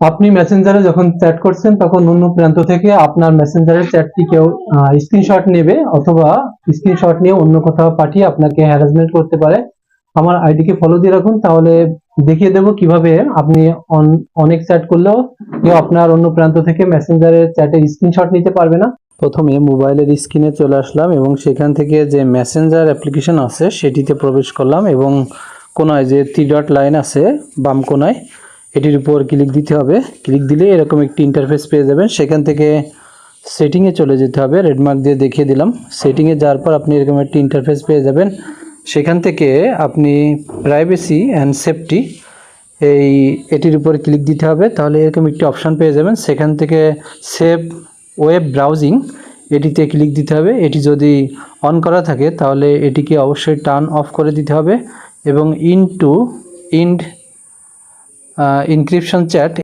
আপনি মেসেঞ্জারে যখন চ্যাট করছেন তখন অন্য প্রান্ত থেকে আপনার মেসেঞ্জারের চ্যাটটি কেউ স্ক্রিনশট নেবে অথবা স্ক্রিনশট নিয়ে অন্য কোথাও পাঠিয়ে আপনাকে হ্যারাসমেন্ট করতে পারে। আমার আইডিকে ফলো দিয়ে রাখুন, তাহলে দেখিয়ে দেব কিভাবে আপনি অনেক চ্যাট করলেও কেউ আপনার অন্য প্রান্ত থেকে মেসেঞ্জারের চ্যাটের স্ক্রিনশট নিতে পারবে না। প্রথমে মোবাইলের স্ক্রিনে চলে আসলাম এবং সেখান থেকে যে মেসেঞ্জার অ্যাপ্লিকেশন আছে সেটিতে প্রবেশ করলাম এবং কোনায় যে থ্রি ডট লাইন আছে বাম কোনায় এটির উপর ক্লিক দিতে হবে। ক্লিক দিলে এরকম একটি ইন্টারফেস পেয়ে যাবেন। সেখান থেকে সেটিংয়ে চলে যেতে হবে, রেড মার্ক দিয়ে দেখিয়ে দিলাম। সেটিংয়ে যাওয়ার পর আপনি এরকম একটি ইন্টারফেস পেয়ে যাবেন। সেখান থেকে আপনি প্রাইভেসি অ্যান্ড সেফটি এটির উপর ক্লিক দিতে হবে, তাহলে এরকম একটি অপশান পেয়ে যাবেন। সেখান থেকে সেভ ওয়েব ব্রাউজিং এটিতে ক্লিক দিতে হবে। এটি যদি অন করা থাকে তাহলে এটিকে অবশ্যই টার্ন অফ করে দিতে হবে এবং ইনক্রিপশন চ্যাট